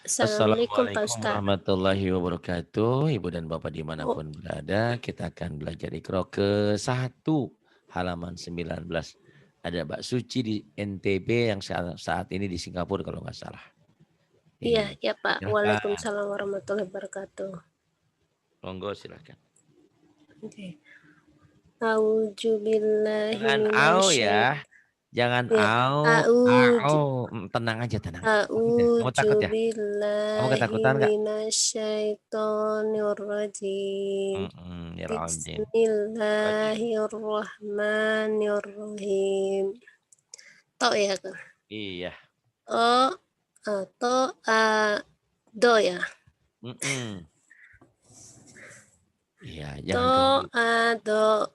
Assalamualaikum Pak Assalamualaikum Ustaz. warahmatullahi wabarakatuh. Ibu dan Bapak Oh, dimanapun berada, kita akan belajar Iqra ke-1 halaman 19. Ada Mbak Suci di NTB yang saat ini di Singapura kalau nggak salah. iya, Iya, ya Pak. silakan. Waalaikumsalam warahmatullahi wabarakatuh. Monggo silakan. Oke. A'udzu billahi Jangan au minasyaitonir. ya. Jangan Ya, au, a'udzu au. Tenang aja, tenang. Takut ya? Kamu a'udzu takut ya? Kamu billahi ketakutan nggak? minasyaitonir rajim. Ya Rajim. Rajim. Bismillahirrahmanirrahim. Tok ya, Kak? Iya. Oh, atau do ya? Mm-mm. Iya, jangan kamu. To, do.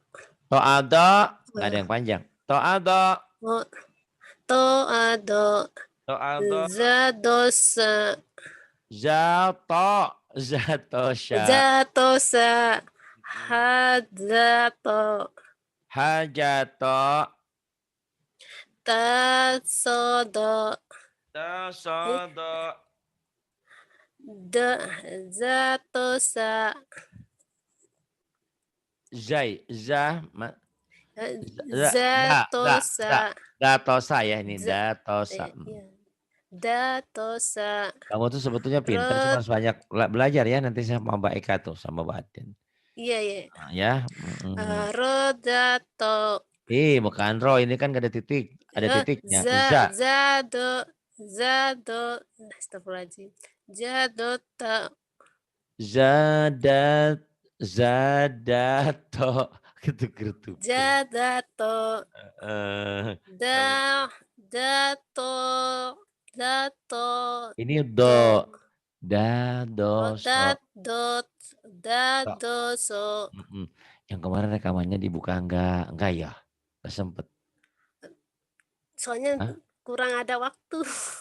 To'ado, nggak ada Oh, yang panjang. To'ado, to, do. to'ado, Zadosa, zato, zatosya, zatosa, mm, hadzato, hajato, tasodo, tasodo, da, zatosa, zai, za, za, zatosa, datosa ya ini, za, datosa. ya, datosa, Kamu tuh sebetulnya pinter, cuma rod, harus banyak belajar ya nanti sama Mbak Eka tuh, sama Mbak Atin. iya, iya, Nah, ya, mm. rodato, Bukan ro, ini kan gak ada titik, ada titiknya. Za, zado, zado, astagfirullahaladzim, jadota, zadat, zadato, gitu. jadato, Eh, kamu da, dato, dato, ini to, do, so. dat, dot, dadoso. Mm-mm. Yang kemarin rekamannya dibuka enggak ya? Nggak sempet. Soalnya Hah? kurang ada waktu.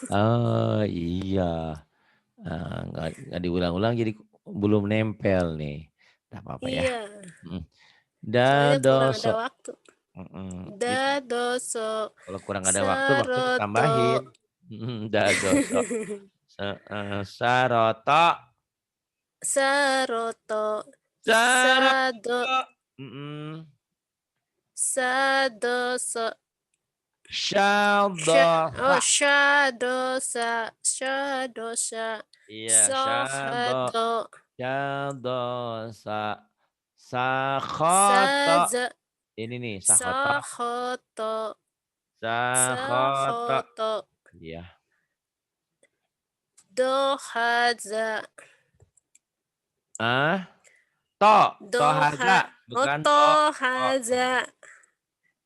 Oh iya. Nggak diulang-ulang jadi belum nempel nih. Tak apa-apa ya. Iya, Mm. soalnya kurang Dadoso. ada waktu. Gitu. Dadoso, Kalau kurang ada waktu saroto, ditambahin. Dadoso. Saroto. saroto, sado, Saroto. Mm-mm. sadoso, Syaldosa. shadosa, shadosa, Iya, sohado, syaldosa. Sakhoto. saza, Ini nih, sakhoto. sahoto, Sakhoto. sahoto, Iya. dohaza, Ah, tohaza. Bukan otohaza,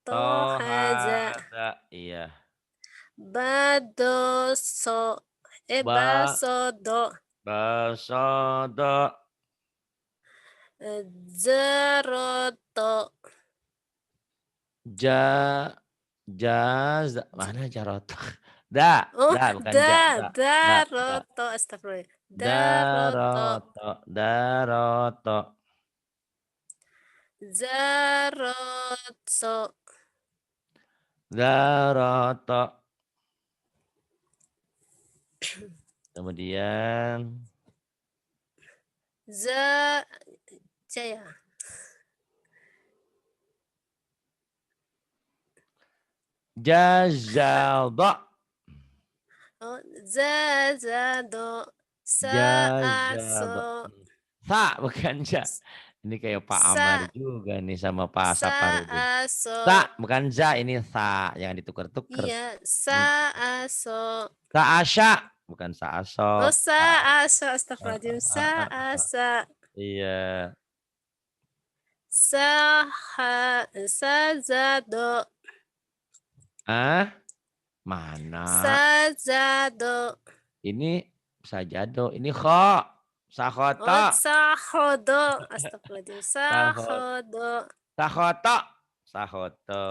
tohaza, tohaza. Iya. badoso, Ba, basodo, basodo. zeroto, Ja, jaz, mana jaroto? oh, Bukan ja, da. daroto, astagfirullah, daroto, Daroto, zarotso, daroto. Kemudian za, jaya, jazaldo, oh, zazado, jazaldo. saaso, Bukan ja. Ini kayak Pak Amar sa, juga nih sama Pak Saparudin. saaso, Bukan za, ini sa, jangan ditukar-tukar. iya, Hmm. saaso, Saasya, bukan oh, saasot. saaso, Ah, astagfirullahaladzim, ah, ah, ah. saasa, Iya. sazado, Ah, mana? sazado, Ini sajado, ini kho. oh, Sahoto. sahodo, astagfirullahaladzim, Sahot. sahodo, Sahoto. Sahoto.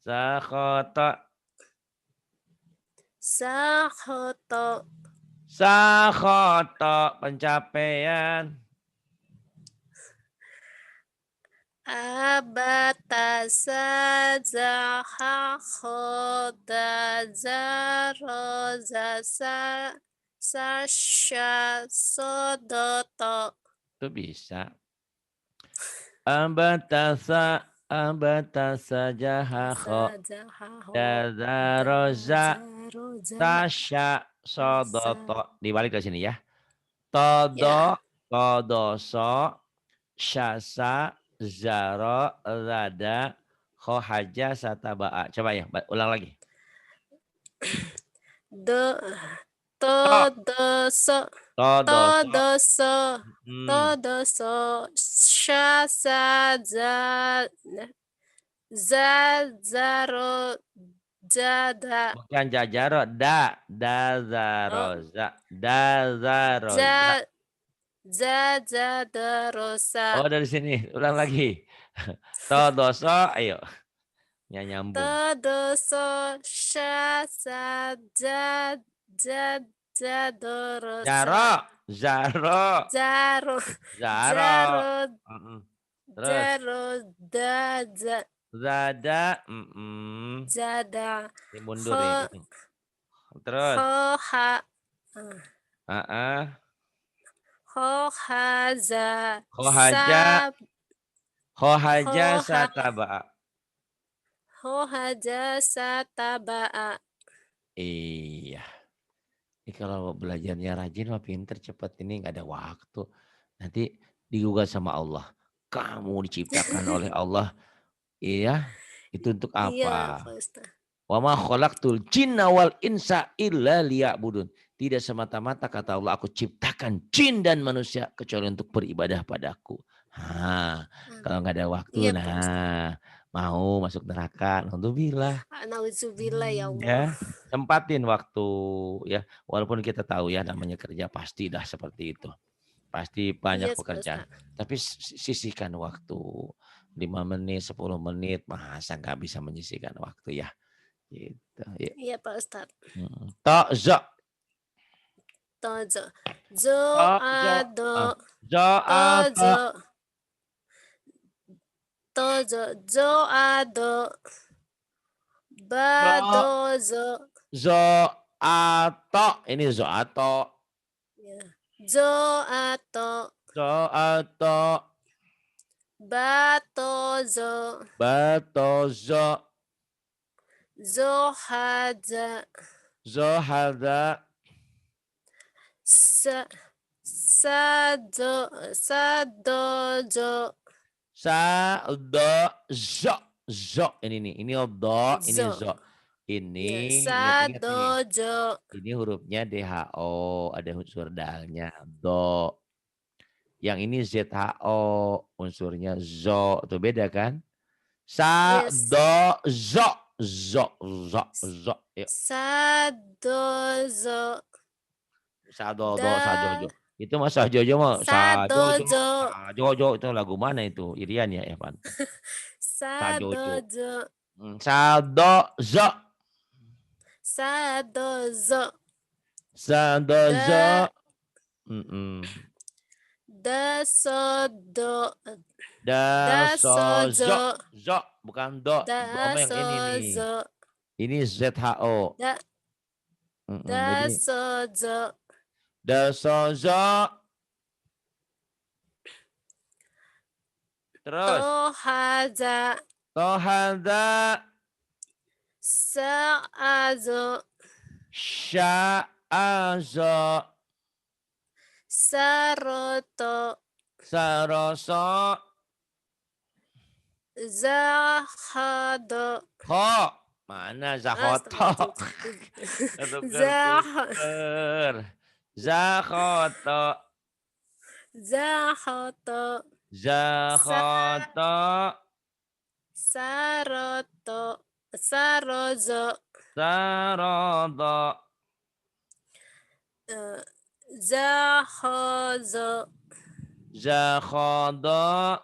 sahoto, Sahoto. sahoto, Sahoto. Pencapaian. Abatasa zahakhota zarozasa sasya sodoto. Itu bisa. Abatasa jahakho dazaroza Zaroza tasya sa sodoto. Dibalik dari sini ya. ya. Todoso syasa zaro rada khohaja sataba'a. Coba ya, ulang lagi. Do To, todoso todoso. todoso Hmm. todoso syasa zaro jada Bukan jajaro, oh dazaroza. ja jadarosa Oh dari sini, ulang lagi. Todoso, ayo. Nyambung. todoso syasa jadorosa Jaro, zaro, jaro zaro. jaro Mm-mm. Terus, jaro daja zada, jada dimundur ho nih. Terus, ho ha ah, ho haza khohaja, sab khohaja ho ha sataba'a. ho haja satabaa. Iya. Ini kalau belajarnya rajin mah pinter cepet ini nggak ada waktu. Nanti digugat sama Allah. Kamu diciptakan oleh Allah. Iya. Itu untuk Iya, apa? Pak Ustaz. Wa ma khalaqtul jinna wal insa illa liya'budun. Tidak semata-mata kata Allah aku ciptakan jin dan manusia kecuali untuk beribadah padaku. Kalau nggak ada waktu, Iya, Pak Ustaz. mau masuk neraka. Alhamdulillah. Nauzubillah ya Allah. Ya, tempatin waktu ya. Walaupun kita tahu ya namanya kerja pasti dah seperti itu. Pasti banyak Iya, Pak pekerjaan. Ustaz. Tapi sisihkan waktu 5 menit, 10 menit, masa nggak bisa menyisihkan waktu ya. Gitu. Ya. Iya, Pak Ustaz. To zo. Tozo. Zo To zo. ado. Zo ato. Tozo. Tozo. Zo ado. Zo. Badozo. Zo ato. Ini zo ato. Ya. Zo ato. Zo ato. Batozo. Batozo. Zo haja. Zo hada. Sadojo. Zo. Ini nih, ini do, ini Zo. zo. Ini Ya, ingat-ingat nih. sadojo. Ini hurufnya DHO, ada unsur dalnya do. Yang ini ZHO, unsurnya zo. Itu beda kan? Yes. Zo. Yuk. Sadozo. Sajojo. Da. Itu mah Sajojo mah Sadojo. Sajojo itu lagu mana itu? Irian ya, Evan. Sajojo. Sadojo. Sadozo. Sadozo. Sadozo. Da. Mm-mm. Dasodo. Dasozo. Zo, bukan do. Do mah yang ini nih. Dasozo. Ini ZHO. Da. Jadi Dasozo. dasozo. Terus. Tohaza. Tohada. Sa'azo. Sya'azo. Saroto. Saroso. Zahado. Ho. Mana Zahoto? Zahoto. Zahoto. Zahoto. Saroto. Sarozo. Sarodo. Zahozo. Zahodo.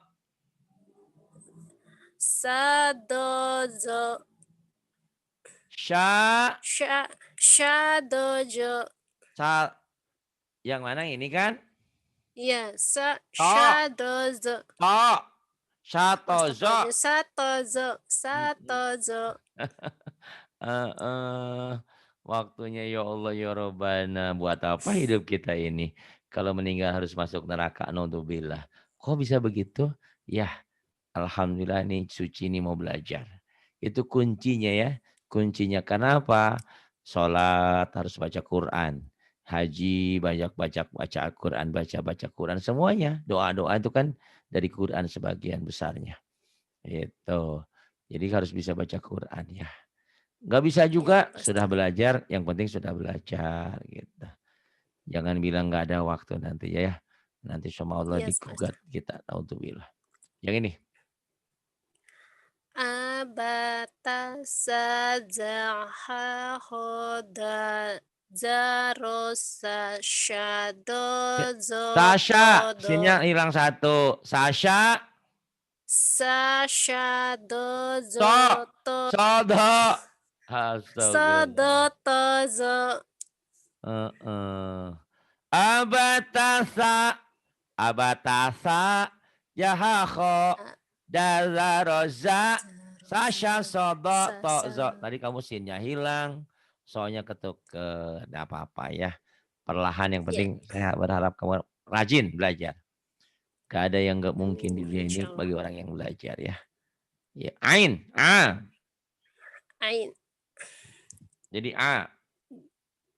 Sadozo. Sya. Shadojo. Yang mana ini kan? Iya, To. shadozo. To. Satozo. Astagfirullahaladzim. Satozo. Satozo. Heeh. Waktunya ya Allah ya Robbana. Buat apa hidup kita ini? Kalau meninggal harus masuk neraka. Naudzubillah. Kok bisa begitu? Ya, alhamdulillah nih suci ini mau belajar. Itu kuncinya ya. Kuncinya kenapa? Sholat harus baca Quran. Haji banyak baca Quran, baca Quran semuanya. Doa-doa itu kan dari Quran sebagian besarnya. Itu. Jadi harus bisa baca Quran ya. Nggak bisa juga Ya, sudah Ustaz. belajar, yang penting sudah belajar gitu. Jangan bilang nggak ada waktu nanti ya. Nanti sama Allah Yes, digugat Ustaz. kita. Naudzubillah. Yang ini. Abata sazaha hoda zarosa Ya, shado Sasha, zotodo sinnya hilang satu. Sasha, sashado so, zoto sodo. Astagfirullah. sodotozo Heeh. Abatasa, abatasa, yahako, dazaroza, Sasha zarosa sodo tozo. sasa. Tadi kamu sinnya hilang. Soalnya ketuk ke enggak apa-apa ya. Perlahan yang Ya, penting saya berharap kamu rajin belajar. Gak ada yang gak mungkin di dunia ini insyaallah. bagi orang yang belajar ya. Ya, ain, a. Ain Jadi a.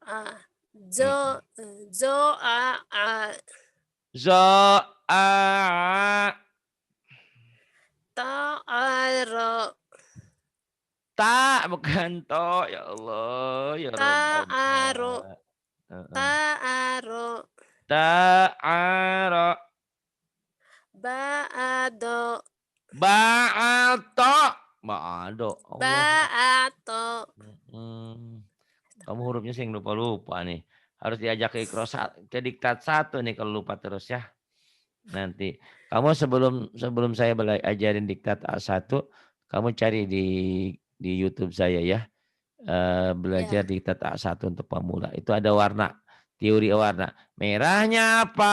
a zo Mm. zo a Zo a ta aro ta bukan to ya Allah ya ta Rabbana. aro Heeh. ta aro Ta aro ba'ado ba'ato ba'ado Allah. ba'ato Mm. Kamu hurufnya sih lupa-lupa nih. Harus diajak ke ikro ke diktat satu nih kalau lupa terus ya. Nanti kamu sebelum sebelum saya ajarin diktat A1, kamu cari di YouTube saya ya. Belajar ya. diktat A1 untuk pemula. Itu ada warna, teori warna. Merahnya apa,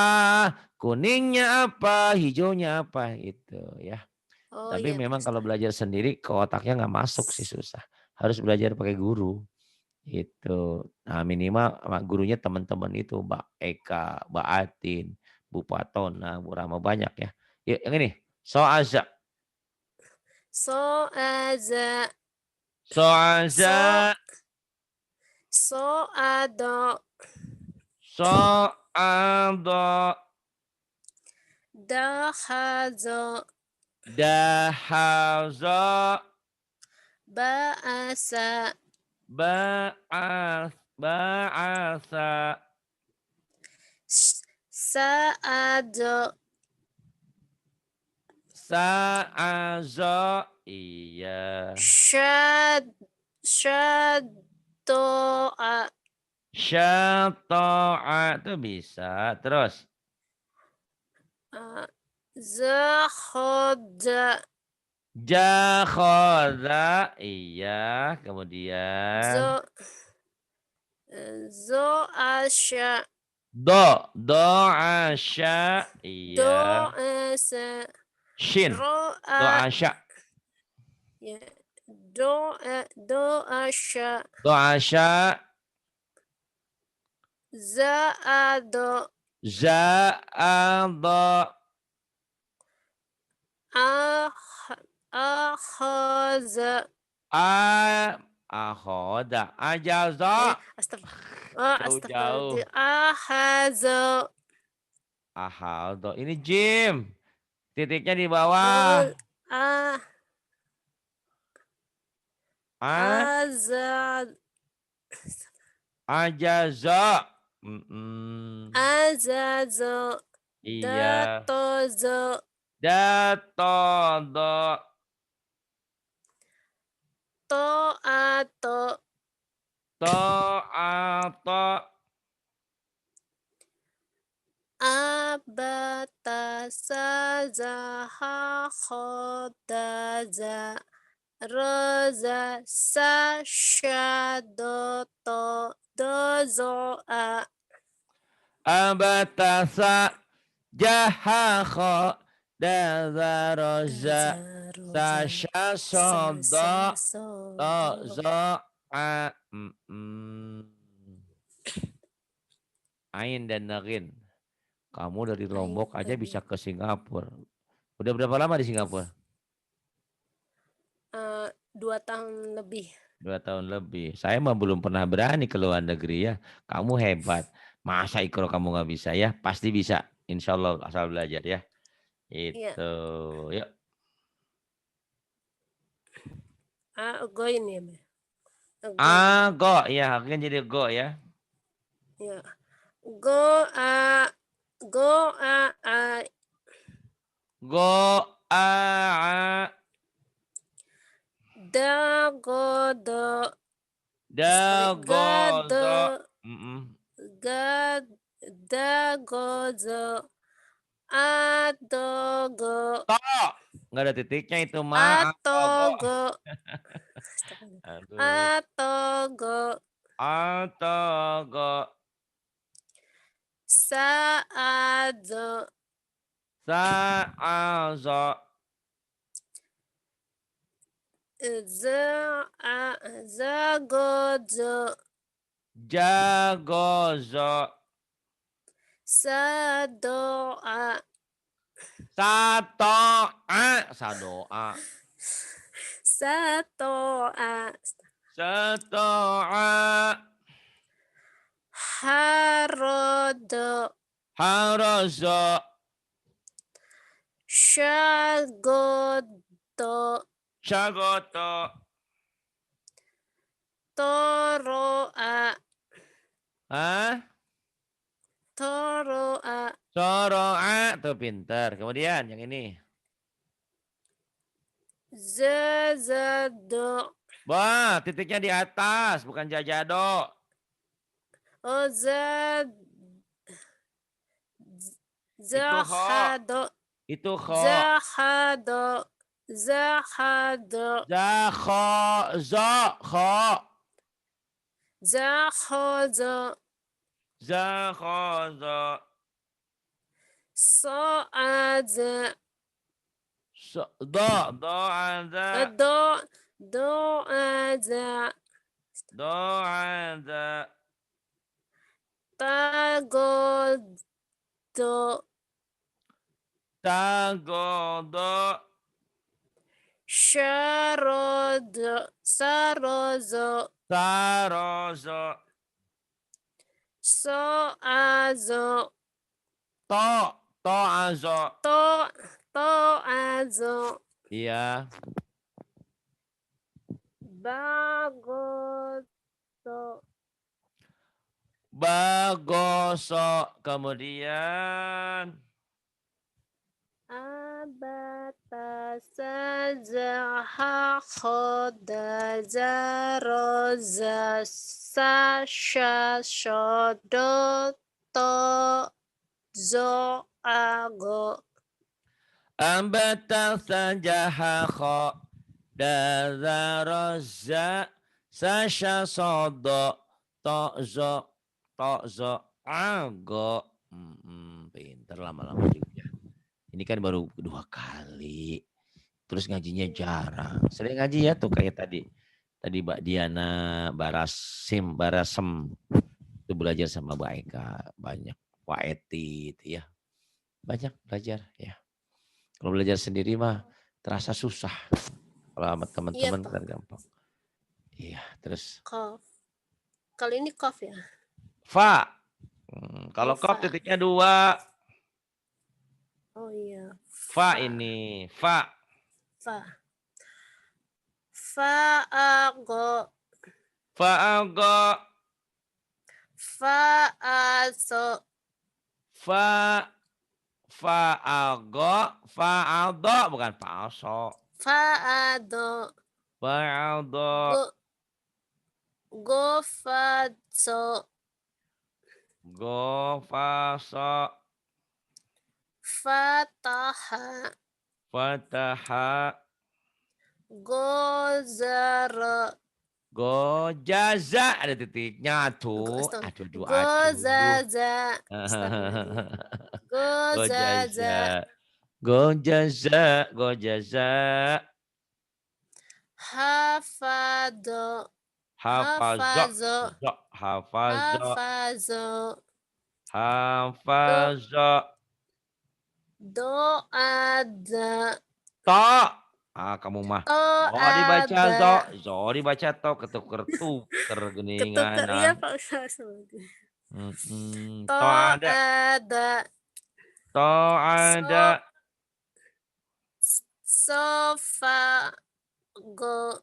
kuningnya apa, hijaunya apa itu ya. Oh Tapi iya Pak memang kalau Ustaz. belajar sendiri ke otaknya nggak masuk sih susah. Harus belajar pakai guru. Itu. Nah, minimal sama gurunya teman-teman itu, Mbak Eka, Mbak Atin, Bu Patona, Bu Rama banyak ya. Yuk, yang ini. Soaza. So aza so Soaza. so ado So'ado. dahazo Dahazo. ba'asa Ba'asa. sa'ado Sa'azo. Iya. syad syado'a Syato'a. Itu bisa. Terus. zahoda Jakhoda. Iya. Kemudian. zo zo asya Do asya. do Iya. asa Shin. Do ro'a asya. ya do asya Do asya. za'ado Za'ado. ah akhaza Ahoda. Ajaza. Jauh-jauh. Astagfirullah ahazo Ahaldo. Ini Jim. Titiknya di bawah. ah A. azad Ajaza. Mm-mm. azazo Iya. datozo Datodo. toato To'ato. abata sazaha khodaza roza sashadoto dozoa Abatasa. Jahakho. Daza roza. Daza roza. Sasha Sasa sodo. To sodo. zo a. Ain dan Narin. Kamu dari Ain Lombok aja bisa dan ke Singapura. Udah berapa lama di Singapura? 2 tahun lebih. 2 tahun lebih. Saya mah belum pernah berani ke luar negeri ya. Kamu hebat. Masa Ikro kamu nggak bisa ya? Pasti bisa. Insya Allah asal belajar ya. Iya. Itu. Yuk. Go ini ya, Be. Go ini. Go. Ya, akhirnya jadi go ya. Ya. Go go Go a. da go do. Sorry. Da Ga go do. zo. Ga da go zo. A do go. To. Nggak ada titiknya itu mah. Go. Atogo. Aduh. Atogo. Go. Saado. Zo. Zagozo. Jagozo. Sadoa. Satoa. Sadoa. Satoa. Satoa. Harodo. Harozo. Shagodo. Shagoto. Toroa. Hah? Toroa. Soroa. Tuh pinter. Kemudian yang ini. Zazado. Wah, titiknya di atas. Bukan jajado. Oh, Itu ho. Zahado. Itu ho. Zahado. Zahado. Zakho. Zo. Zahozo. Zakhozo. Soaza. Do ada. Doaza. Do ada. Tagodo. Tagodo. Sharodo. Sarozo. Sarozo. Soazo. Toazo. Toazo. Iya. Bagoso. Bagoso. Kemudian. Abata sazaha khoda zaroza sasha shodo to zo ago. Ambata sajaha dazaroza sasha sodo tozo ago. Pinter lama-lama juga. Ini kan baru 2 kali. Terus ngajinya jarang. Sering ngaji ya tuh kayak tadi. Tadi Mbak Diana Barasem itu belajar sama Mbak Eka banyak. Pak Eti itu ya. Banyak belajar ya. Kalau belajar sendiri mah terasa susah. Kalau sama teman-teman Iya, kan gampang. Iya, terus Kof. Kali ini kof ya. fa. Kalau kof Fa. titiknya 2. Oh iya. Fa ini, fa. Fa. Faago. Fa'ago. Faaso. Fa'aldo bukan fa'aso. Faado. Fa'aldo. Gofatso. Gofaso. Fataha. Fataha. Gozara. Gojaza ada titiknya tuh. Aduh. Gozaza. Gozaza. Gojaza. Gojaza, gojaza. Hafadho. Hafaza, Hafazo. zo, hafaza, Hafazo. hafaza. Doada. To. Ah, kamu mah. Zo dibaca zo, Toada. zo dibaca to, ketuker-tuker geningan. Ketukar. Iya Pak Ustaz. To ada, Toada. to ada. So. Sofa. Go.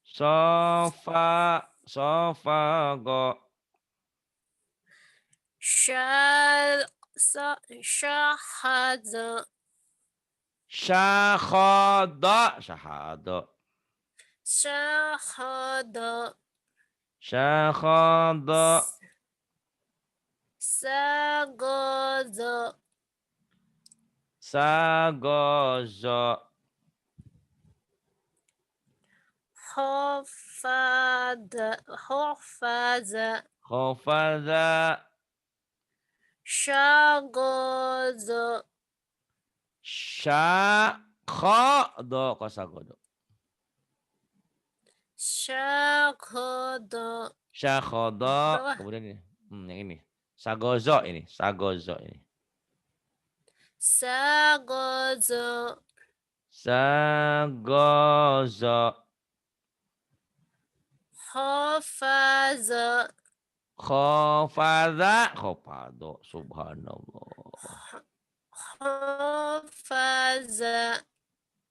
Sofa, sofa go. Syahado. Syahada, syahada. Syahado. Syahada. Sagozo. Sagozo. Hofada. Hofaza. Khofadha. Shagozo. Syakhodo. Kok sagodo? Syakhodo. Syakhodo. Bawah. Kemudian ini. Yang ini. Sagozo ini. Sagozo ini. Sagozo. Sagozo. Hofaza. Khofadha. Khofado. Subhanallah. Hofaza.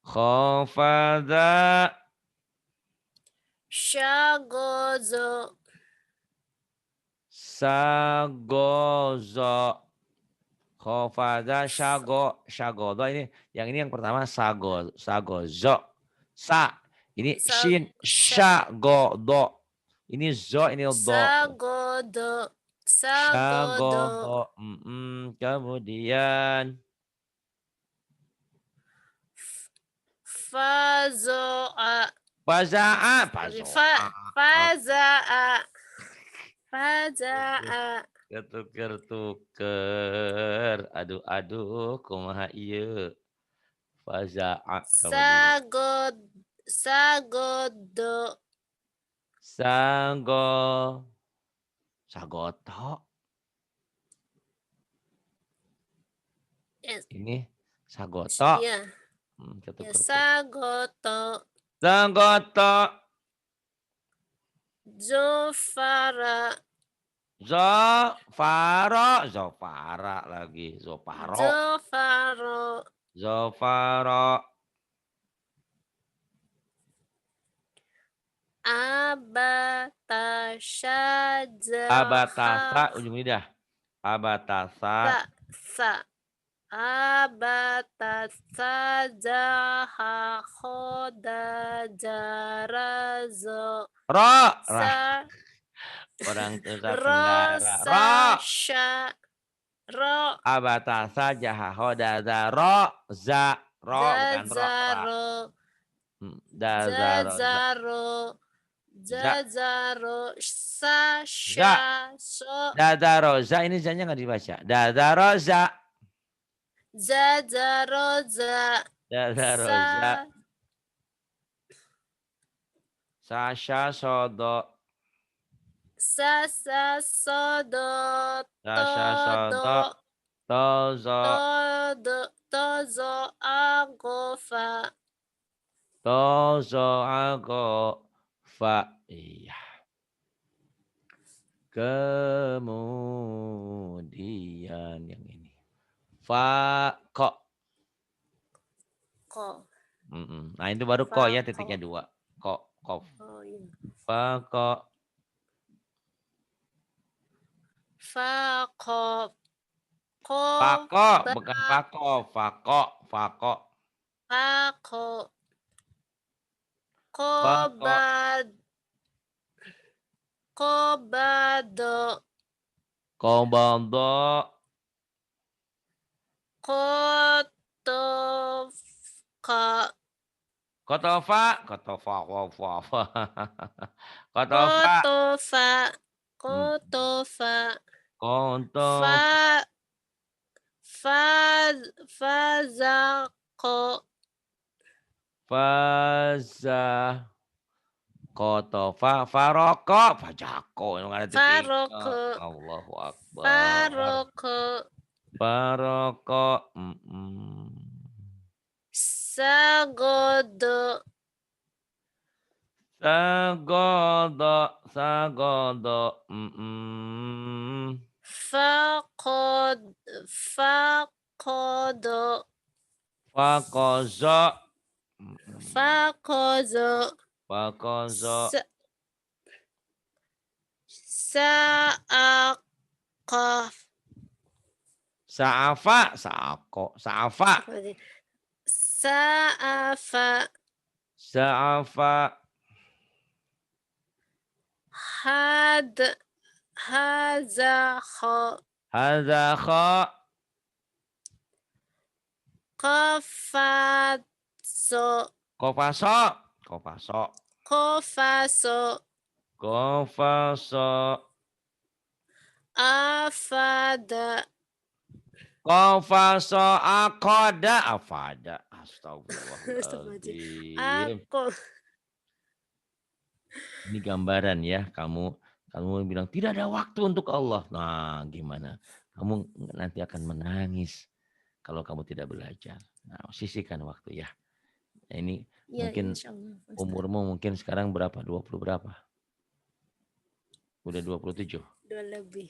Khofadha. Shagozo. Sagozo. Khofadha syagodo ini yang pertama sagozo. Sa ini shin syagodo. Ini zo ini do. Sagodo. Sagodo. Syagodo. Kemudian Fazo'a. faza'a. Faza'a. Faza'a. Ketuker-tuker. Aduh, kumaha ieu. Faza'a. Sagodo. Sagoto. Yes. Ini sagoto. Ya. Ya, sagoto. Sagoto. Zofara. Zofara lagi. Zofaro. Abatasa ujung lidah. Abatasa. Abatasa jaha khoda jarazo. Orang Nusa Tenggara. Ro. Abatasa jaha khoda za. Bukan ro. Zazaro. Dadaroza ini zanya nggak dibaca. Dadaroza. Sasha sodo. Tozo agofa. Iya. Kemudian yang ini. Ko. Nah itu baru ko ya, titiknya 2. Ko. Oh, iya. Fako. Fako, bukan fako. Fako. Kobado. Kotofa. Fazaqo. Faza koto faroko fajako nggak ada titik. Faroko. Allahu Akbar. Faroko. Faroko. Sagodo. Sagodo. Fakodo. Fakozo. Fakozo. Fakozo. Sa'aqaf. Sa'afa. Sa'ako. Sa'afa. Sa'afa. Sa'afa. Hazakho. Hazakho. Kofaso. Kofaso. Kofaso. Kofaso. Kofaso. Afada. Kofaso akoda. Afada. Astagfirullahaladzim. Ini gambaran ya. Kamu bilang tidak ada waktu untuk Allah. Nah gimana? Kamu nanti akan menangis kalau kamu tidak belajar. Nah, sisihkan waktu ya. Nah, ini Ya, mungkin umurmu mungkin sekarang berapa? 20 berapa? Udah 27? 2 lebih.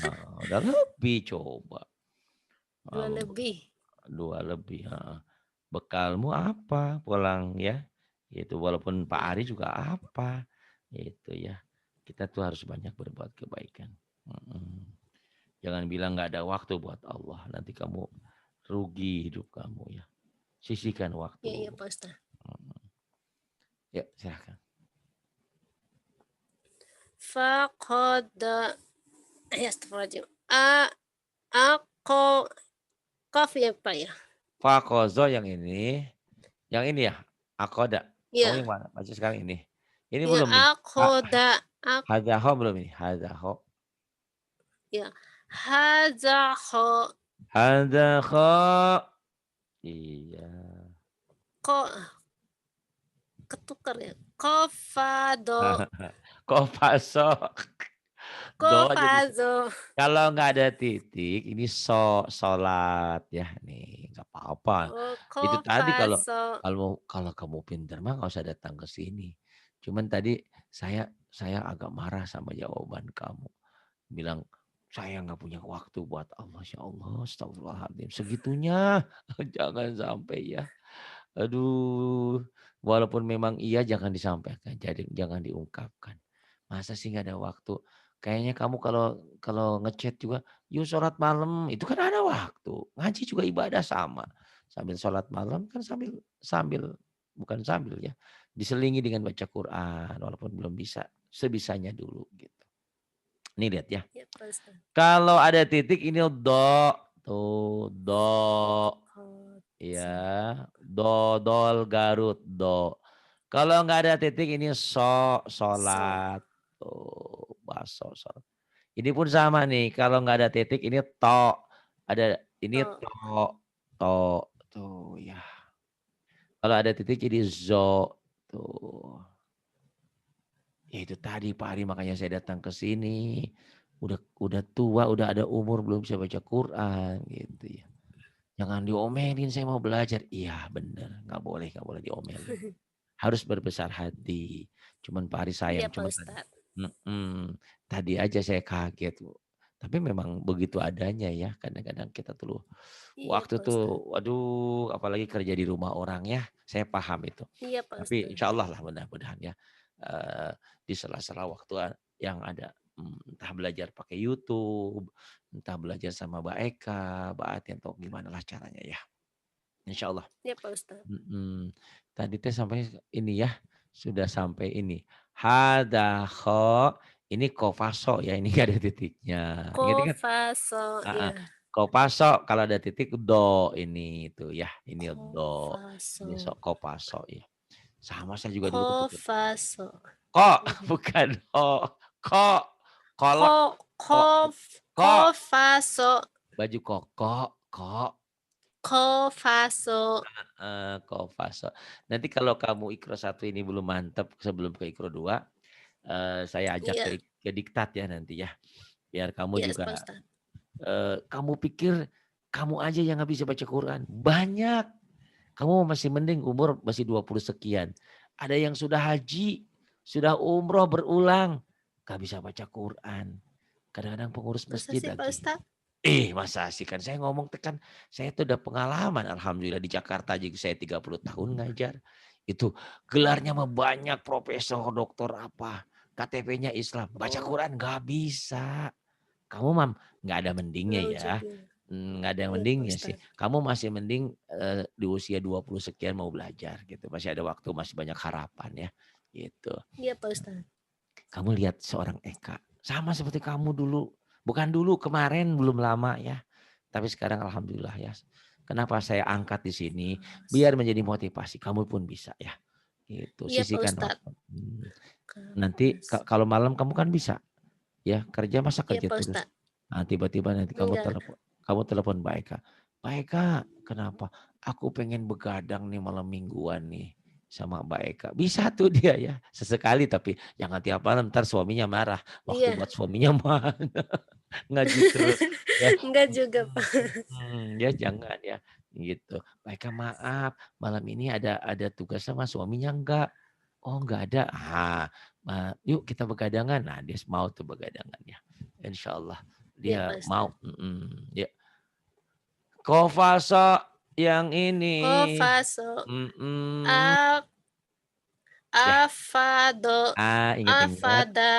Nah, udah lebih coba. 2 lebih. 2 lebih. Bekalmu apa pulang ya? Itu walaupun Pak Ari juga apa? Itu ya. Kita tuh harus banyak berbuat kebaikan. Jangan bilang nggak ada waktu buat Allah. Nanti kamu rugi hidup kamu ya. Sisihkan waktu. Iya, Pak Ustaz. Ya, silakan. Faqada. Ya, astagfirullahaladzim. Ako. Kaf ya, Pak ya? Fakozo yang ini. Yang ini ya? Akoda. Ya. Kamu yang mana? Baca sekarang ini. Ini Ya, belum nih. akoda. Hazaho belum ini. Hazaho. Ya. Hazaho. Hazaho. Iya. Kok ketukar ya? Kofado. Kofaso. Kofazo. Kalau nggak ada titik, ini sholat ya nih, nggak apa-apa. Itu tadi kalau kamu pintar mah nggak usah datang ke sini. Cuman tadi saya agak marah sama jawaban kamu. Bilang saya nggak punya waktu buat Allah, ya Allah, astagfirullahaladzim. Segitunya, jangan sampai ya. Aduh, walaupun memang iya jangan disampaikan, jadi jangan diungkapkan. Masa sih nggak ada waktu? Kayaknya kamu kalau ngechat juga, yuk sholat malam, itu kan ada waktu. Ngaji juga ibadah sama. Sambil sholat malam kan sambil bukan sambil ya, diselingi dengan baca Quran, walaupun belum bisa, sebisanya dulu gitu. Nih lihat ya. Kalau ada titik ini do, tuh do. Ya, dol Garut do. Kalau nggak ada titik ini sholat. Tuh, baso sholat. Ini pun sama nih. Kalau nggak ada titik ini to. Ada ini to. Tuh ya. Kalau ada titik jadi zo. Tuh. Ya itu tadi Pak Ari makanya saya datang ke sini. Udah tua, udah ada umur belum bisa baca Quran gitu ya. Jangan diomelin, saya mau belajar. Iya benar, nggak boleh diomelin. Harus berbesar hati. Cuman Pak Ari sayang. Iya, Pak Ustaz. Tadi aja saya kaget. Tapi memang begitu adanya ya. Kadang-kadang kita tuh waktu tuh, waduh, apalagi kerja di rumah orang ya. Saya paham itu. Iya, Pak Tapi Ustaz. insya Allah lah mudah-mudahan ya. Di sela-sela waktu yang ada. Entah belajar pakai YouTube, entah belajar sama Mbak Eka, Mbak Ati, atau gimana lah caranya ya. Insya Allah. Iya Pak Ustaz. Tadi teh sampai ini ya, sudah sampai ini. Hadaho, ini kofaso ya, ini gak ada titiknya. Kofaso, ya. Kofaso, kalau ada titik do ini itu ya, ini do. Ini kofaso ya. Sama saya juga dulu. Kofaso. Kok, bukan ho. Kok. Kolok. Kofaso. Baju kok. Kofaso. Kofaso. Nanti kalau kamu Iqra 1 ini belum mantap sebelum ke Iqra 2, saya ajak Iya, ke diktat ya nanti ya. Biar kamu yes, Pak juga, Ustadz. kamu pikir kamu aja yang nggak bisa baca Quran. Banyak. Kamu masih mending umur masih 20 sekian. Ada yang sudah haji, sudah umroh berulang, nggak bisa baca Quran. Kadang-kadang pengurus Masa masjid sih Pak lagi. Ustadz? Masa sih, kan saya ngomong tekan, saya tuh udah pengalaman alhamdulillah di Jakarta aja saya 30 tahun ngajar. Itu gelarnya mah banyak, profesor, doktor apa, KTP-nya Islam, baca Oh, Quran nggak bisa. Kamu mam nggak ada mendingnya ya, nauzubillah. nggak ada yang Iya Pak mendingnya sih. Ustadz. Kamu masih mending, di usia 20 sekian mau belajar gitu, masih ada waktu, masih banyak harapan ya, gitu. Iya Pak Ustadz. Kamu lihat seorang Eka, sama seperti kamu dulu. Bukan dulu, kemarin belum lama ya. Tapi sekarang alhamdulillah ya. Kenapa saya angkat di sini? Biar menjadi motivasi. Kamu pun bisa ya. Gitu. Iya Pak Sisihkan Ustadz. waktu. Nanti kalau malam kamu kan bisa ya kerja, masa Iya kerja Pak terus. Ustadz. Nah, tiba-tiba nanti Enggak. kamu telepon Mbak Eka. Mbak Eka, kenapa? Aku pengen begadang nih malam mingguan nih sama Mbak Eka. Bisa tuh dia ya. Sesekali tapi jangan tiap malam, ntar suaminya marah. Waktu Iya. buat suaminya mana. Ngaji terus ya. Enggak juga Pak. Ya jangan ya gitu. Mbak Eka, maaf malam ini ada tugas sama suaminya enggak? Oh enggak ada. Yuk kita begadangan. Nah dia mau tuh begadangan ya. Insya Allah Iya dia Pak mau. Ustadz. Ya. Kofaso yang ini. Kofaso. Mm-mm. A Ya. Afado. Ingat-ingat. Afada.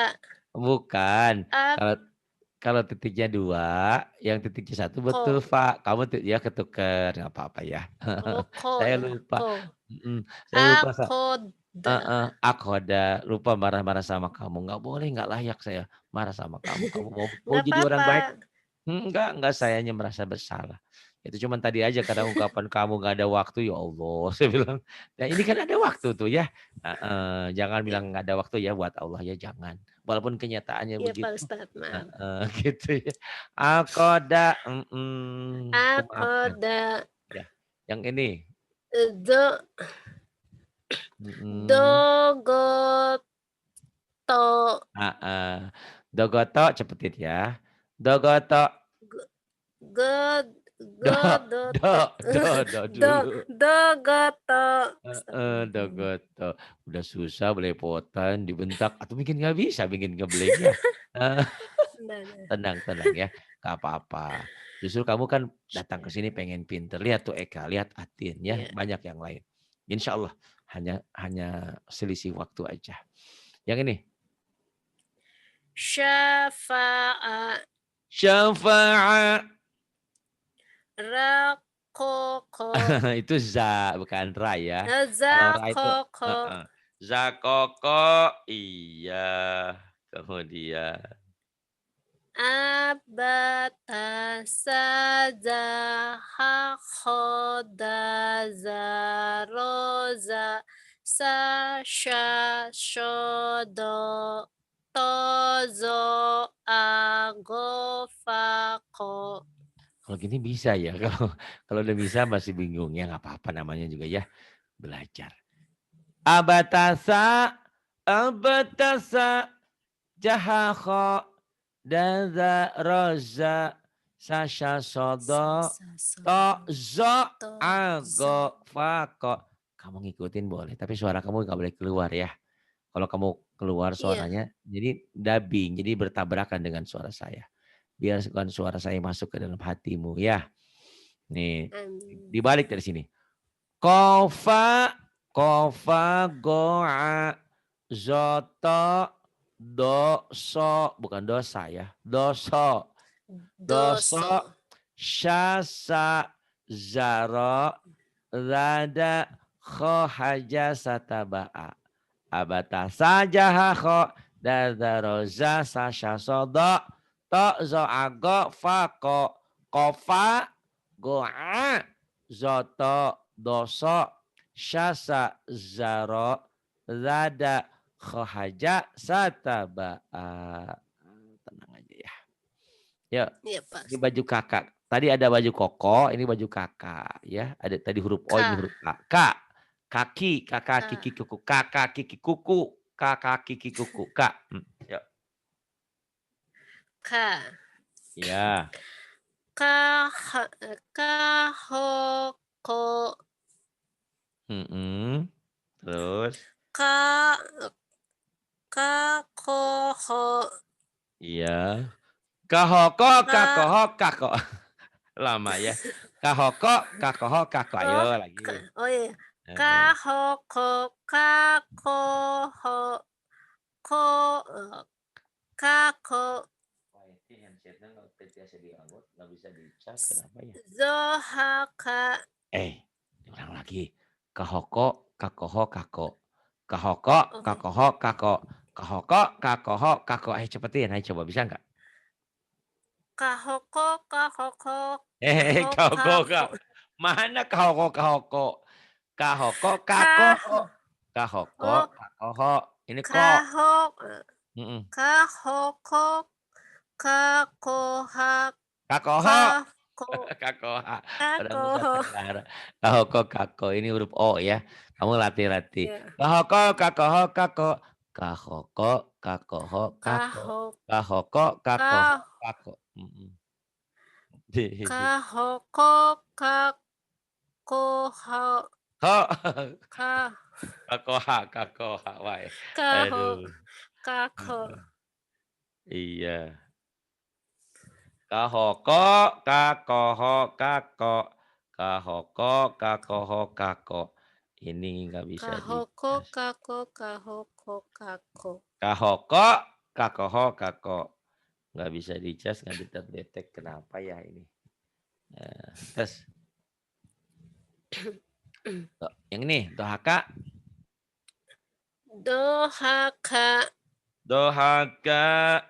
Bukan. A Kalau kalau titiknya 2, yang titiknya 1 betul, Ko. Pak. Kamu ya ketuker, nggak apa-apa ya. Oh, ko Saya ya. lupa. Ko. Saya lupa, Akoda. Akhoda, lupa marah-marah sama kamu. Nggak boleh, nggak layak saya marah sama kamu. Kamu mau Enggak jadi orang apa-apa. baik? Enggak, sayanya merasa bersalah. Itu cuman tadi aja karena ungkapan kamu nggak ada waktu, ya Allah. Saya bilang, ya ini kan ada waktu tuh ya. Jangan Iya, bilang nggak ada waktu ya buat Allah ya, jangan. Walaupun kenyataannya iya Pak begitu. Ustadz, maaf. Gitu ya. Akoda, aku maafkan. Akoda. Ya, yang ini. Do Mm-mm. Dogoto. Dogoto cepetin ya. Dogoto. God Do, Godot. do Do dulu. Dogoto. Astagfirullahaladzim. Dogoto. Udah susah belepotan, dibentak. Atau bikin nggak bisa, bikin ngeblank ya. Eh, Nah, nah. tenang ya. Gak apa-apa. Justru kamu kan datang ke sini pengen pinter. Lihat tuh Eka, lihat Atin ya. Iya. Banyak yang lain. Insya Allah hanya selisih waktu aja. Yang ini. Syafa'a. Syafa'a. Rakoko. Itu za bukan ra ya. Kalau ra itu Zakoko. zakoko, iya. Kemudian Abata sajaha khoda zaroza sasha shodo tozo agofako. kalau gini bisa ya. Kalau udah bisa masih bingung ya, nggak apa-apa, namanya juga ya belajar. Abatasa jahakho daza roza sasha sodo tozo ago fako. Kamu ngikutin boleh, tapi suara kamu nggak boleh keluar ya. Kalau kamu keluar Iya, suaranya, jadi dubbing, jadi bertabrakan dengan suara saya. Biarkan suara saya masuk ke dalam hatimu ya. Nih, amin. dibalik dari sini. Kofa, kofa, goa, zoto, doso, bukan dosa ya, doso, Doso. doso, syasa, zaro, rada, khohaja, sataba'a. Abata saja hakho, dadaroza, sasha, sodo, to, zo, ago, fako, kofa, goa, zoto, doso, syasa, zaro, rada, khohaja, sataba'a. Tenang aja ya. Yuk, Iya, Pak. ini baju kakak. Tadi ada baju koko, ini baju kakak ya. Ada tadi huruf O, ini Ka. huruf K. Kak, kaki, kakak, Ka. kiki, kuku, kakak, kiki, kuku, kakak, kiki, kuku, kak. Yuk. Ka. Ya. Ka. Ka. Ho. Ko. Mm-mm. Terus, Ka. Ka. Ko. Ho. iya. Kahoko, Ka. kakoho, kako. Lama ya. Kahoko, kakoho, kako. Ayo Oh. lagi. Oh iya. Ka. Heeh. Ho. Ko. Ka. Ko. Ho. Ko. Ka. Ko. Wah, ini handsetnya nggak biasa dianggut, nggak bisa dicas. Kenapa ya? Zo. Ha. Ka. Ulang lagi. Kahoko, kakoho, kako. Kahoko, Oke. kakoho, kako. Kahoko, kakoho, kako. Ayo cepetin, ayo coba bisa nggak? Kahoko. Kahoko. Ho. Kahoko, Ka. kak. Mana kahoko, kahoko? Kahoko, kako. Ka. Kahoko, Oh. kakoho. Ini kok. Kaho. Mm-mm. Kahoko. Kakoha. Kakoho. Kako. Kakoha. Padahal Kako. Nusa Tenggara. Kahoko, kako. Ini huruf O ya. Kamu latih-latih. Ya. Kahoko, kakoho, kako. Kahoko, kakoho, kako. Kaho. Kahoko, kakoho, Ka. kako. Mm-mm. Kahoko. Kakoha. Ho. Ka. Kakoha, kakoha. Wah, Kaho. aduh. Kako. Heeh. Iya. Kahoko, kakoho, kako. Kahoko, kakoho, kako. Ini nggak bisa Kahoko. dicas. Kako. Kahoko. Kako. Kahoko, kakoho, kako. Nggak bisa dicas, nggak terdetek. Kenapa ya ini? Nah, terus, yang ini, dohaka. Dohaka. Dohaka,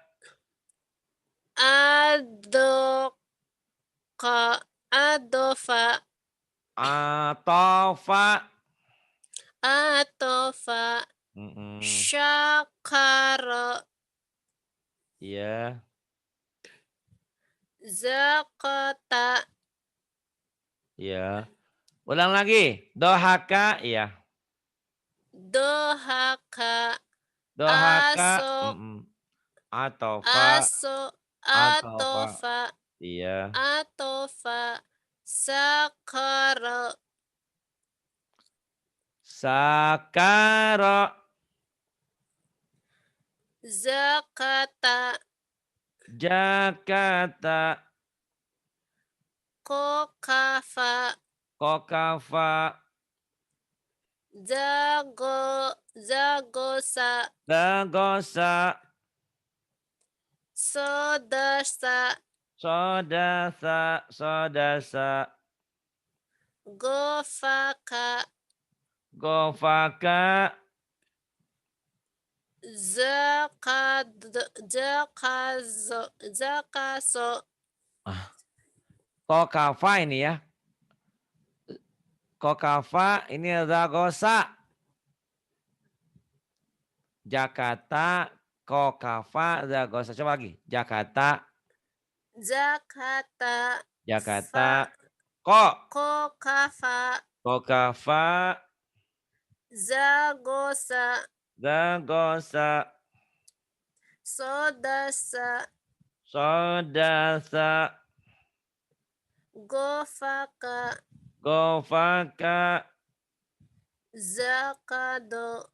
Adoka. Adofa. atofa. Atofa. Mm-mm. Syakara. Iya, Zakata. iya. Ulang lagi. Dohaka, iya. Dohaka. Dohaka, Aso. atofa, Aso. atofa. Atofa. Iya. Atofa. Sakara. Sakara, Zakata. Jakarta, Kokafa. Kokafa, Zagosa. Dagosa, Sodasa. Sodasa, Sodasa, Gofaka. Gofaka, Zakaso. Kokafa ini ya. Kokafa ini Dagosa. Jakarta, Kokafa, Dagosa. Coba lagi. Jakarta, Zakata. Jakarta, Fa. Kokafa. Kokafa, Zagosa. Dagosa, Sodasa. Sodasa, Gofaka. Gofaka, Zakado.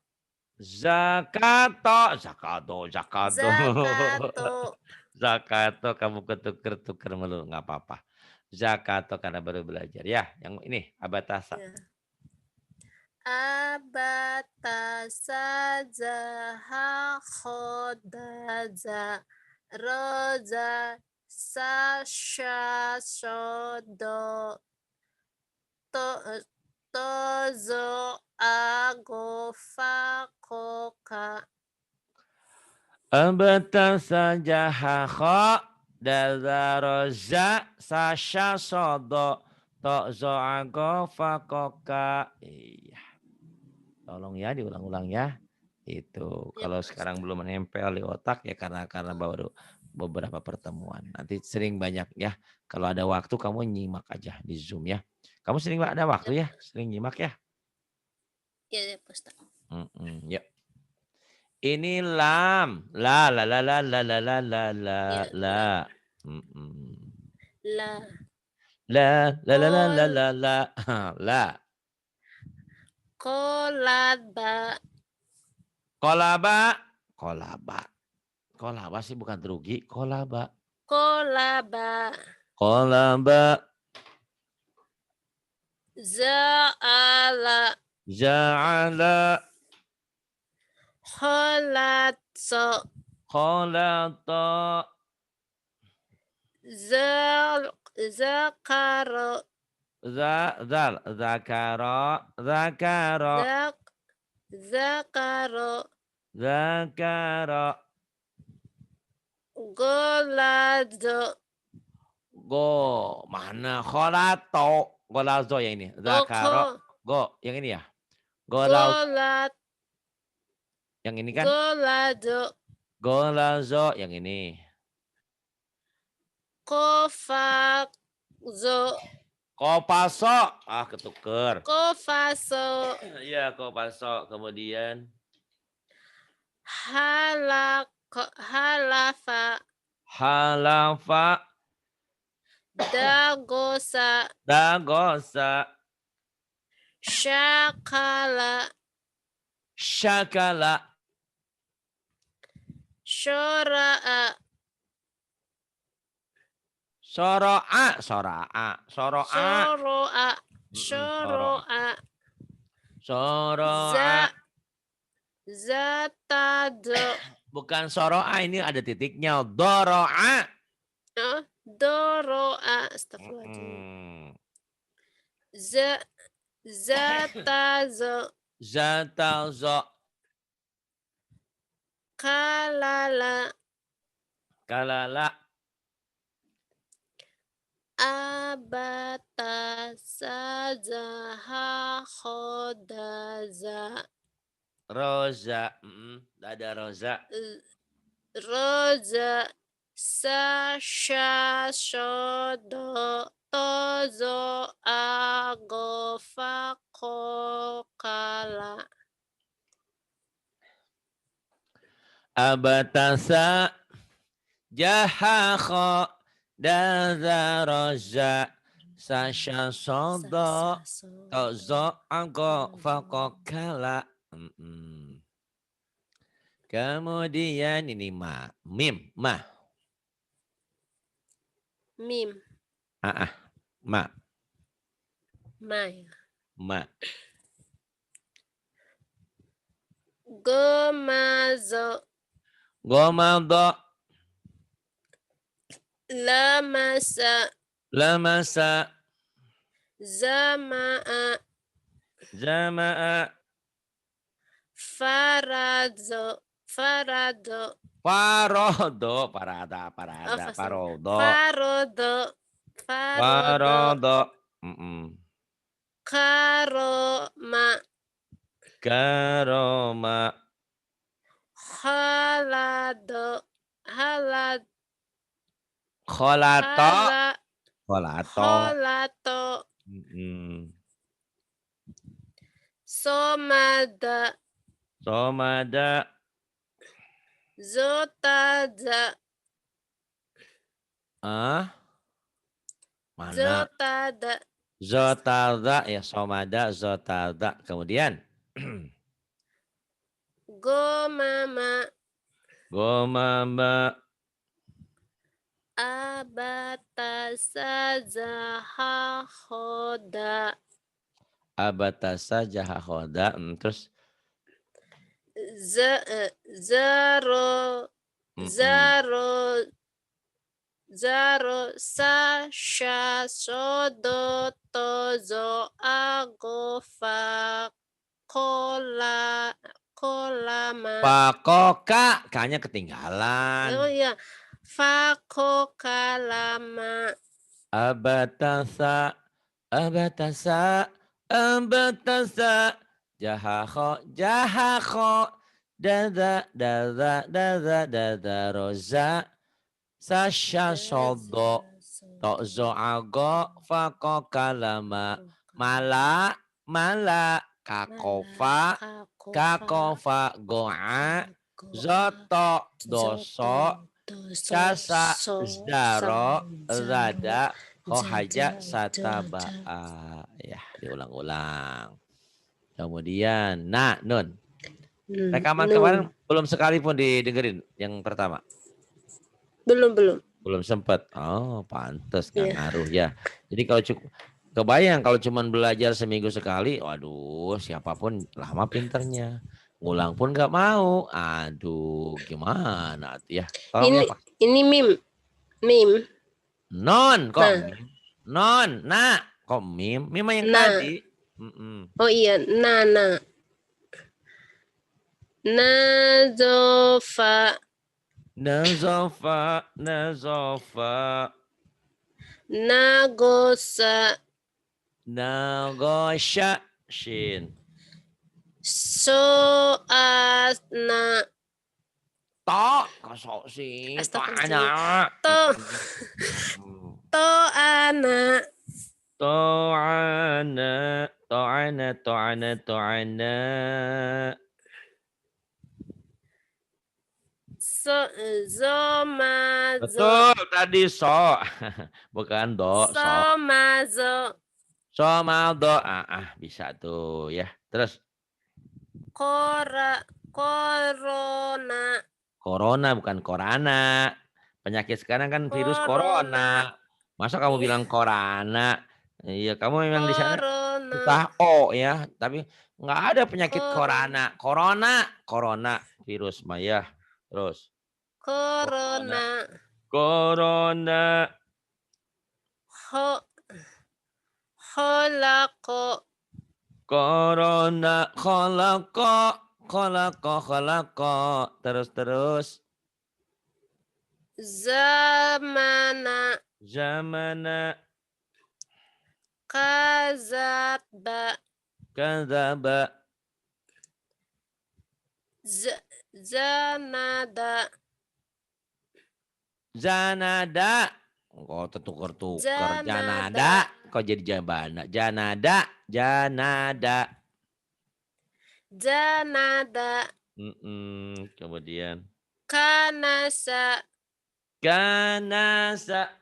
Zakato, Zakato, Zakato, Zakato. Zakato, kamu ketuker-tuker mulu, nggak apa-apa. Zakato karena baru belajar ya. Yang ini abatasa. Ya. Abatasa. Zaha. Khodaza. Roza. Sasha. Shodo. To. Tozo. Agofa. Koka. Abatasa jahaho, dazaroza, sasha sodo, tozo agofa koka. Iya. Tolong ya diulang-ulang ya. Itu Yep. kalau sekarang belum menempel di otak ya karena baru beberapa pertemuan. Nanti sering banyak ya Kalau ada waktu kamu nyimak aja di Zoom ya. Kamu sering ada waktu ya? Sering nyimak ya? Ya, Pak Ustadz. Ya. Ini lam. La la la la la la la la la Ya, la. La. La la la la la la la. La. Kolaba. Kolaba. Kolaba. Kolaba sih bukan terugi. Kolaba. Kolaba. Kolaba. Za'ala. Ja'ala. Khalatso. Khalata. Zakaro. Zakara. Zakara. Zakaro. Zakara. Golazo. Go. Mana? Kholato. Golazo yang ini. Zakara. Go. Yang ini ya. Golat. Yang ini kan? Golazo. Golazo. Yang ini. Kofazo. Kopaso. Ah, ketuker. Kofaso. Iya, kopaso. Kemudian. Halafa. Halafa. Dagosa. Dagosa. Syakala. Syakala. Syura'a. Soro'a. Soro'a. Soro'a. Syuru'a. Syuru'a. Soro'a. Zatado. Bukan soro'a, ini ada titiknya. Doro'a. Oh, Doro'a. Astagfirullahaladzim. Zatazo. Zatazo. Kalala. Kalala. Abatasazaha khodaza. Roza. Ada roza. Roza. Sashodo. Tozo agofakokala. Abatasa. Jahakho. Daza roza. Sasha sodo. Tozo agofakokala. Kemudian ini ma. Mim. Ma. Mim. Ma. Ma ya. Ma. Gomazo. Gomado. Lamasa. Lamasa. Zama'a. Zama'a. Farado. Farado. Farodo. Parada. Farodo. Farodo. Farodo. Karoma. Karoma. Halado. Kholato. Somada. Zotada. Mana? Zotada ya, somada, zotada. Kemudian Gomama. Abatasa khoda. Abatasa jahahoda. Terus Zaro sasha sodo tozo agofa kolama. Pakoka, kayaknya ketinggalan. Oh iya, fakokalama. Abatasa. Jahakho. Daza roza. Sasha sodo. To zo ago fa ko kalama. Mala mala kakofa kakofa goa zoto doso casa zaro rada hohaja satabaa. Ya, diulang-ulang. Kemudian nun. Rekaman kemarin belum sekalipun didengerin yang pertama. Belum. Belum sempat. Oh, pantes nggak ngaruh ya. Jadi kalau kebayang kalau cuman belajar seminggu sekali, waduh, siapapun lama pinternya. Ngulang pun nggak mau. Aduh, gimana tuh ya? Tolong ya, Pak. Ini mim. Non, kok Nah. mim? Non, nah, kok mim? Mim yang tadi. Oh iya, nah. Nazofa. Nagosa. Nagosya. Shin. Soasna. To. Kosok sih. Astagfirullahaladzim. To'ana. Zomazo. Betul tadi so. Bukan do. Somazo. Somaldo. Bisa tuh ya. Terus. Corona. Corona bukan korana. Penyakit sekarang kan virus corona. Masa kamu bilang corona? Iya, kamu memang di sana susah ya, tapi nggak ada penyakit corona. Corona virus Maya. Terus. Corona. Kholako. Corona kholako. Terus. Zamana. Kazaba. Zanada. Kok tukar-tukar. Janada. Kok jadi jabana? Janada. Kemudian. Kanasa.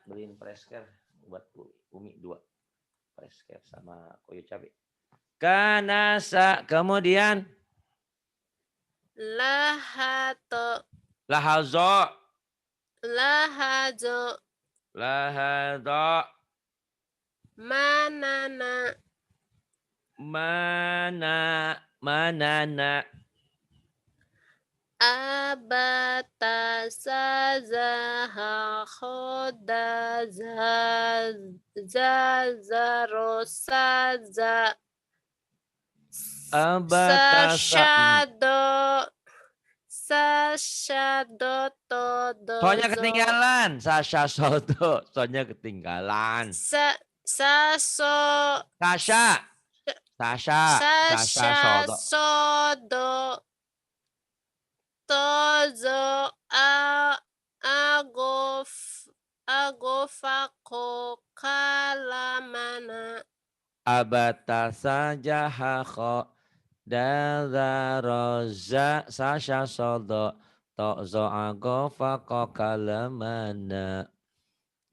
Beliin presker buat Umi 2. Presker sama koyo cabe. Kanasa. Kemudian. Lahazo. Manana. Abata sazaha khoda zazarosaza sashadoto dozo. Soalnya ketinggalan. Soalnya ketinggalan. Sasha sodo. Tozo agofako kalamana. Abata saja hako dazaroza sasha sodo tozo agofako kalamana.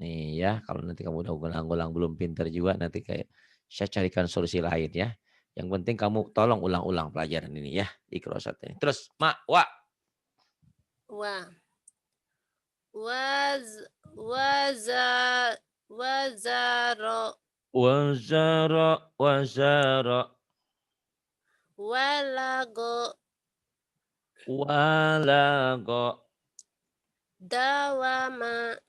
Nih ya, kalau nanti kamu udah ulang-ulang belum pinter juga, nanti kayak saya carikan solusi lain ya. Yang penting kamu tolong ulang-ulang pelajaran ini ya, Iqra ini. Terus, Wazaro. Walago. Dawama.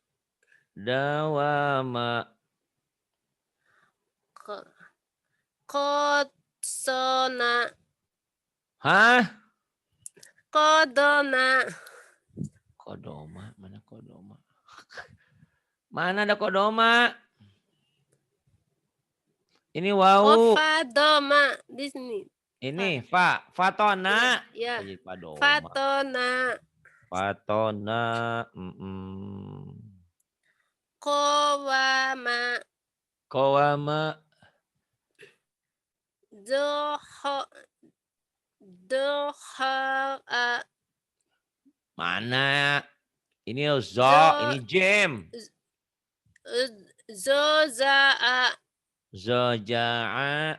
Kodsona. Kodona. Kodoma, mana kodoma? Mana ada kodoma? Ini wau. Fadoma di sini. Ini fatona. Ya. Fatona. Qawama. Qawama. Doha. Mana? Ini zo, ini jim. Zoza'a. Zoja'a.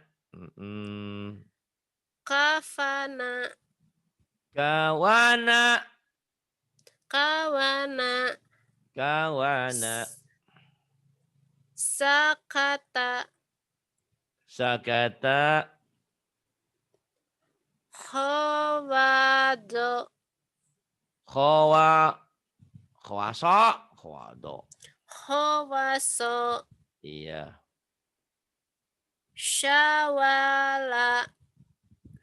Kafana. Kawana. Kawana. Kawana. Sakata. Sakata. Khawado. Khawaso. Khawado. Khawaso. Iya. Syawala.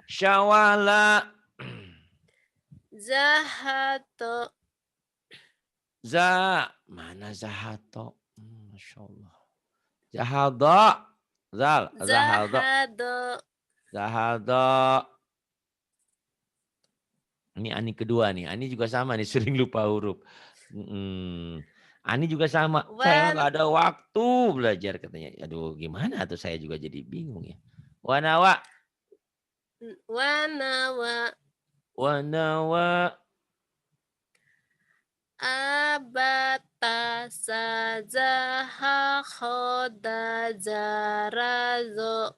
Syawala. Zahato. Mana zahato? Masya Allah. Zahado. Zahado. Zahado. Ini Ani kedua nih. Ani juga sama nih, sering lupa huruf. Ani juga sama. Saya nggak ada waktu belajar katanya. Aduh, gimana tuh, saya juga jadi bingung ya. Wanawa. Abatasa zaha khoda zarazo.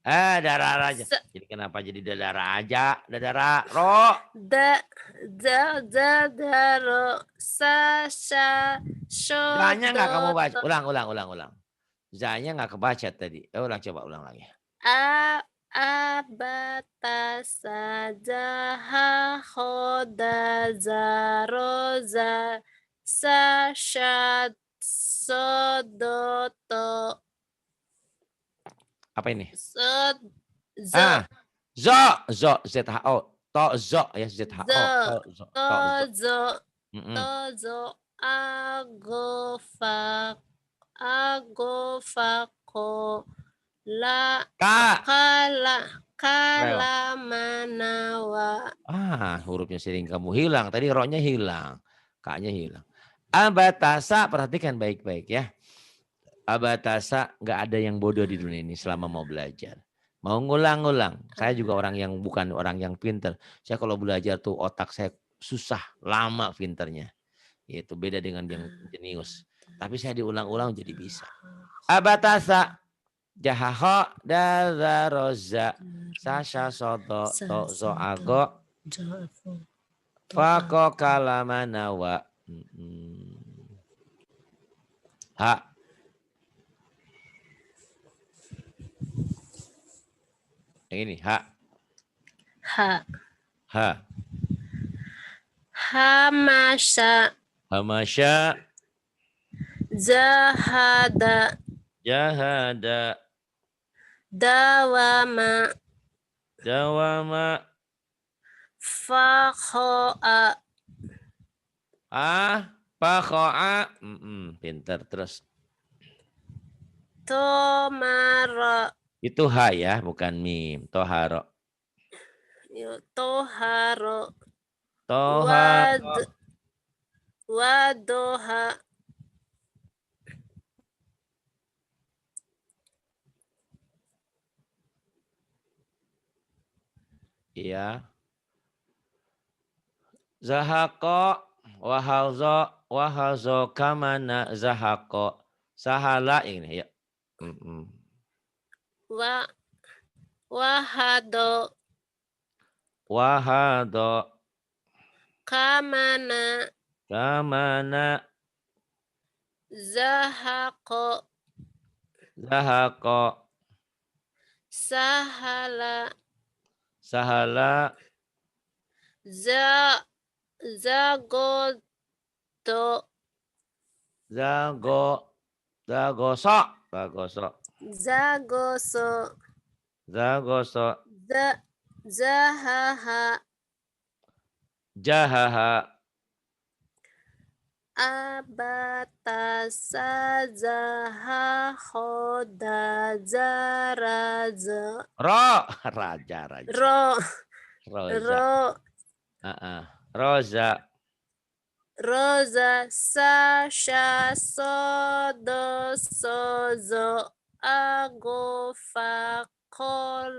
Darah aja. Jadi kenapa jadi dadara aja? Dadara ro. Daro sasha Zanya nggak kamu baca? shodoto. Ulang. Zanya nggak kebaca tadi. Ulang lagi. Abatasa zaha khoda zaroza sasha sodoto. Apa ini? Zo. ZHO. Zo ya, ZHO. Tozo agofako la kala manawa. Hurufnya sering kamu hilang. Tadi ro-nya hilang. K-nya hilang. Abatasa, perhatikan baik-baik ya. Abatasa, nggak ada yang bodoh di dunia ini selama mau belajar. Mau ngulang-ngulang. Saya juga orang yang bukan orang yang pinter. Saya kalau belajar tuh otak saya susah, lama pinternya. Itu beda dengan yang jenius. Tapi saya diulang-ulang jadi bisa. Abatasa, jahaho, dazaroza, sasha soto, tozo ago, fako kalamanawa. Ha. Yang ini ha. Hamasya. Jahada. Dawama. Fakho'a. Pakho'a. Pintar terus. Tomara. Itu ha ya, bukan mim. Toharo. Toharo. Wadoha. Iya. Zahako. Wahazo kamana zahako. Sahala ini ya. Wahado. Kamana. Zahako. Sahala. Zagoto. Zagoso. Jahaha. Abatasa zaha khoda zaraza. Raja. Roza. roza, sa, sha, so, do, so, zo, ago, fa, kol,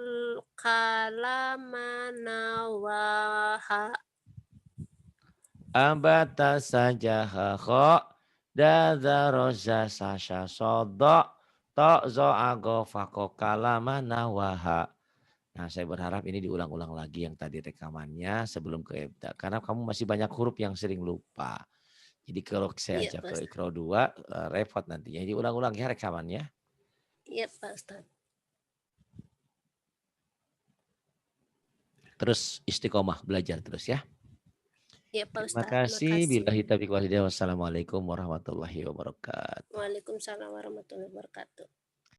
kalama, nawaha. Ambata saja kho dada roza sasha sodo to zo ago fako kalama nawaha. Nah, saya berharap ini diulang-ulang lagi yang tadi rekamannya sebelum ke Ebda. Karena kamu masih banyak huruf yang sering lupa. Jadi kalau saya Iya ajak Pak ke Ustadz. Ikro 2, repot nantinya. Jadi ulang-ulang ya rekamannya. Iya Pak Ustadz. Terus istiqomah belajar terus ya. Iya Pak Terima Ustadz. kasih. Makasih. Billahi taufiq wal hidayah. Wassalamualaikum warahmatullahi wabarakatuh. Waalaikumsalam warahmatullahi wabarakatuh.